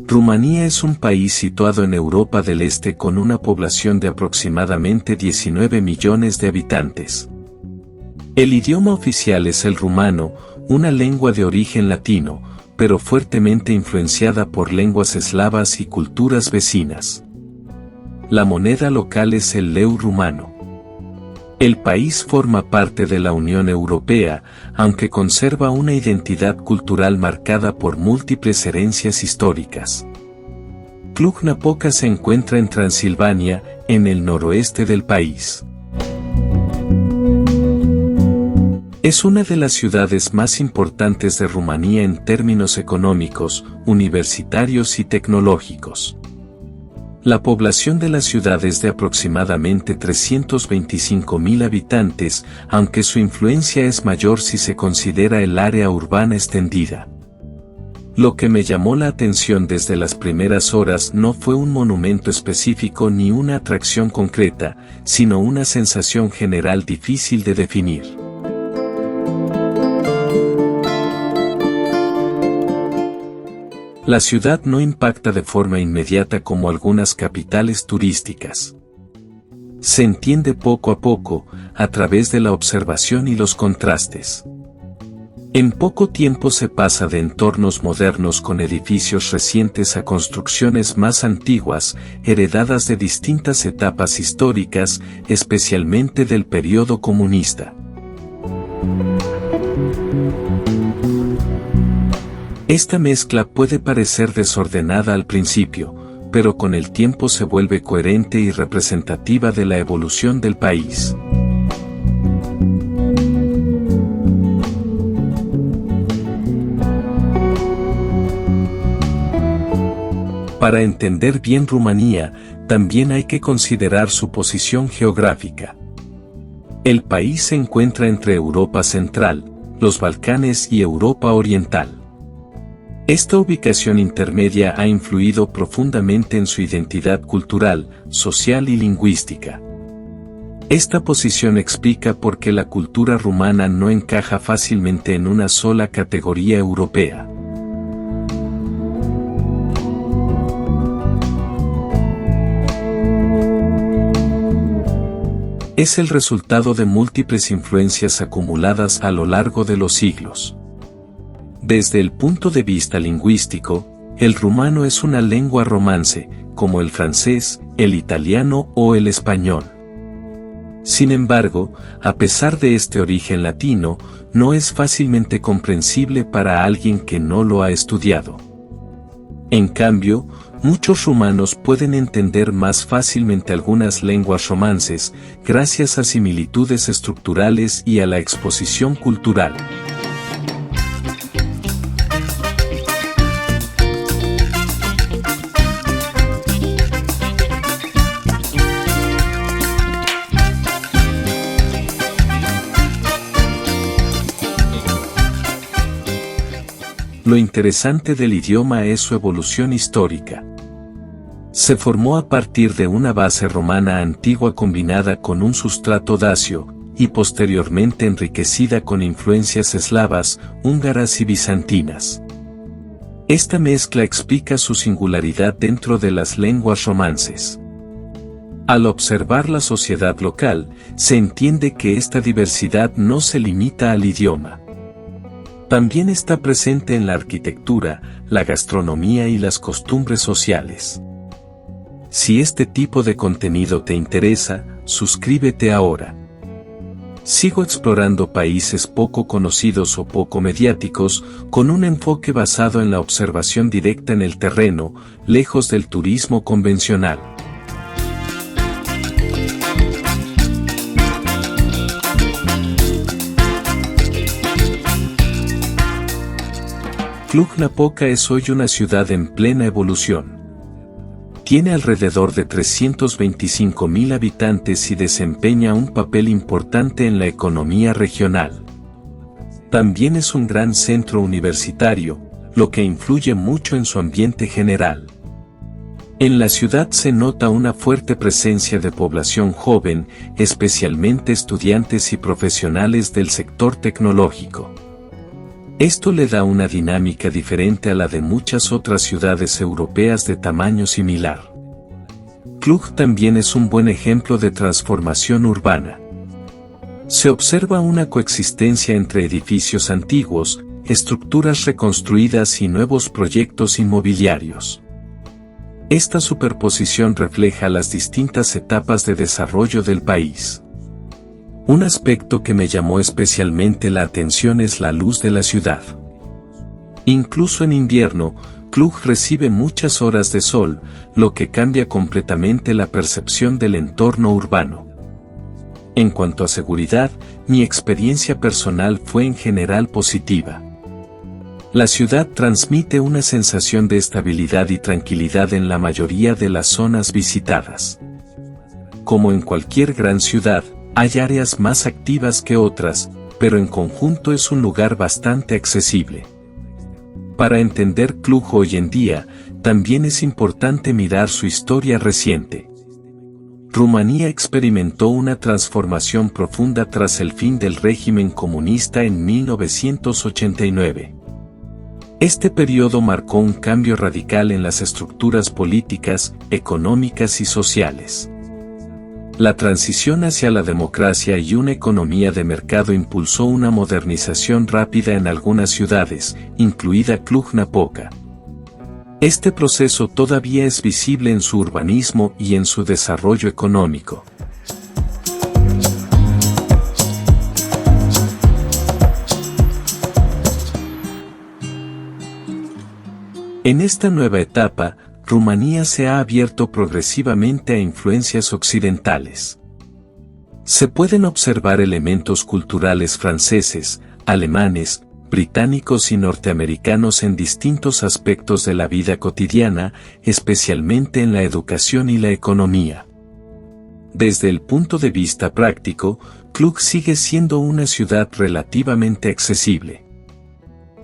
Rumanía es un país situado en Europa del Este con una población de aproximadamente 19 millones de habitantes. El idioma oficial es el rumano, una lengua de origen latino, pero fuertemente influenciada por lenguas eslavas y culturas vecinas. La moneda local es el leu rumano. El país forma parte de la Unión Europea, aunque conserva una identidad cultural marcada por múltiples herencias históricas. Cluj-Napoca se encuentra en Transilvania, en el noroeste del país. Es una de las ciudades más importantes de Rumanía en términos económicos, universitarios y tecnológicos. La población de la ciudad es de aproximadamente 325.000 habitantes, aunque su influencia es mayor si se considera el área urbana extendida. Lo que me llamó la atención desde las primeras horas no fue un monumento específico ni una atracción concreta, sino una sensación general difícil de definir. La ciudad no impacta de forma inmediata como algunas capitales turísticas. Se entiende poco a poco, a través de la observación y los contrastes. En poco tiempo se pasa de entornos modernos con edificios recientes a construcciones más antiguas, heredadas de distintas etapas históricas, especialmente del periodo comunista. Esta mezcla puede parecer desordenada al principio, pero con el tiempo se vuelve coherente y representativa de la evolución del país. Para entender bien Rumanía, también hay que considerar su posición geográfica. El país se encuentra entre Europa Central, los Balcanes y Europa Oriental. Esta ubicación intermedia ha influido profundamente en su identidad cultural, social y lingüística. Esta posición explica por qué la cultura rumana no encaja fácilmente en una sola categoría europea. Es el resultado de múltiples influencias acumuladas a lo largo de los siglos. Desde el punto de vista lingüístico, el rumano es una lengua romance, como el francés, el italiano o el español. Sin embargo, a pesar de este origen latino, no es fácilmente comprensible para alguien que no lo ha estudiado. En cambio, muchos rumanos pueden entender más fácilmente algunas lenguas romances, gracias a similitudes estructurales y a la exposición cultural. Lo interesante del idioma es su evolución histórica. Se formó a partir de una base romana antigua combinada con un sustrato dacio, y posteriormente enriquecida con influencias eslavas, húngaras y bizantinas. Esta mezcla explica su singularidad dentro de las lenguas romances. Al observar la sociedad local, se entiende que esta diversidad no se limita al idioma. También está presente en la arquitectura, la gastronomía y las costumbres sociales. Si este tipo de contenido te interesa, suscríbete ahora. Sigo explorando países poco conocidos o poco mediáticos, con un enfoque basado en la observación directa en el terreno, lejos del turismo convencional. Cluj-Napoca es hoy una ciudad en plena evolución. Tiene alrededor de 325.000 habitantes y desempeña un papel importante en la economía regional. También es un gran centro universitario, lo que influye mucho en su ambiente general. En la ciudad se nota una fuerte presencia de población joven, especialmente estudiantes y profesionales del sector tecnológico. Esto le da una dinámica diferente a la de muchas otras ciudades europeas de tamaño similar. Cluj también es un buen ejemplo de transformación urbana. Se observa una coexistencia entre edificios antiguos, estructuras reconstruidas y nuevos proyectos inmobiliarios. Esta superposición refleja las distintas etapas de desarrollo del país. Un aspecto que me llamó especialmente la atención es la luz de la ciudad. Incluso en invierno, Cluj recibe muchas horas de sol, lo que cambia completamente la percepción del entorno urbano. En cuanto a seguridad, mi experiencia personal fue en general positiva. La ciudad transmite una sensación de estabilidad y tranquilidad en la mayoría de las zonas visitadas. Como en cualquier gran ciudad, hay áreas más activas que otras, pero en conjunto es un lugar bastante accesible. Para entender Cluj hoy en día, también es importante mirar su historia reciente. Rumanía experimentó una transformación profunda tras el fin del régimen comunista en 1989. Este periodo marcó un cambio radical en las estructuras políticas, económicas y sociales. La transición hacia la democracia y una economía de mercado impulsó una modernización rápida en algunas ciudades, incluida Cluj-Napoca. Este proceso todavía es visible en su urbanismo y en su desarrollo económico. En esta nueva etapa, Rumanía se ha abierto progresivamente a influencias occidentales. Se pueden observar elementos culturales franceses, alemanes, británicos y norteamericanos en distintos aspectos de la vida cotidiana, especialmente en la educación y la economía. Desde el punto de vista práctico, Cluj sigue siendo una ciudad relativamente accesible.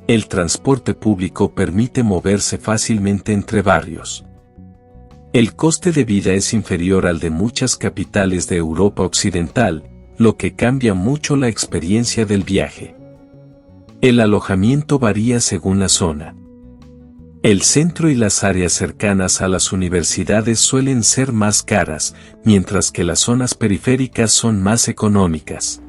El transporte público permite moverse fácilmente entre barrios. El coste de vida es inferior al de muchas capitales de Europa Occidental, lo que cambia mucho la experiencia del viaje. El alojamiento varía según la zona. El centro y las áreas cercanas a las universidades suelen ser más caras, mientras que las zonas periféricas son más económicas.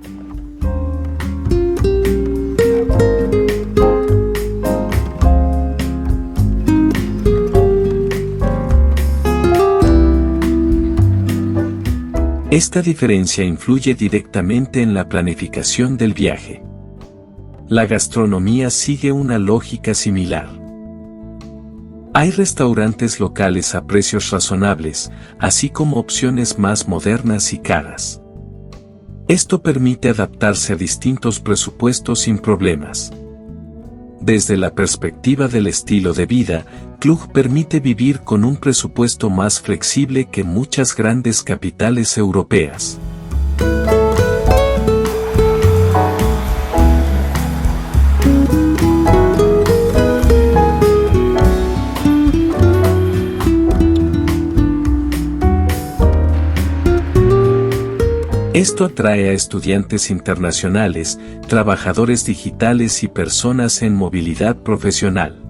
Esta diferencia influye directamente en la planificación del viaje. La gastronomía sigue una lógica similar. Hay restaurantes locales a precios razonables, así como opciones más modernas y caras. Esto permite adaptarse a distintos presupuestos sin problemas. Desde la perspectiva del estilo de vida, Cluj permite vivir con un presupuesto más flexible que muchas grandes capitales europeas. Esto atrae a estudiantes internacionales, trabajadores digitales y personas en movilidad profesional.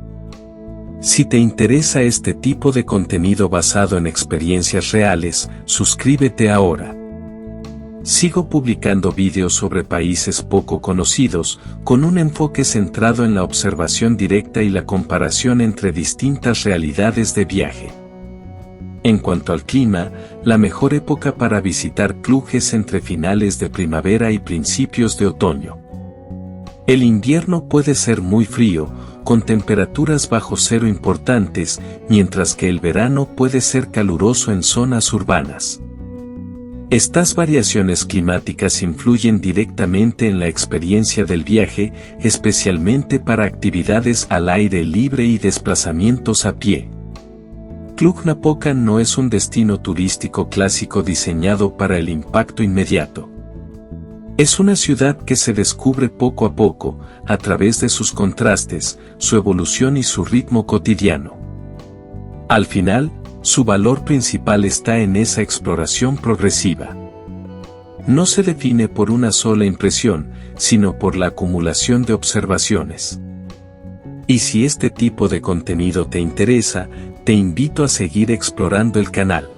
Si te interesa este tipo de contenido basado en experiencias reales, suscríbete ahora. Sigo publicando vídeos sobre países poco conocidos, con un enfoque centrado en la observación directa y la comparación entre distintas realidades de viaje. En cuanto al clima, la mejor época para visitar Cluj es entre finales de primavera y principios de otoño. El invierno puede ser muy frío, con temperaturas bajo cero importantes, mientras que el verano puede ser caluroso en zonas urbanas. Estas variaciones climáticas influyen directamente en la experiencia del viaje, especialmente para actividades al aire libre y desplazamientos a pie. Cluj-Napoca no es un destino turístico clásico diseñado para el impacto inmediato. Es una ciudad que se descubre poco a poco, a través de sus contrastes, su evolución y su ritmo cotidiano. Al final, su valor principal está en esa exploración progresiva. No se define por una sola impresión, sino por la acumulación de observaciones. Y si este tipo de contenido te interesa, te invito a seguir explorando el canal.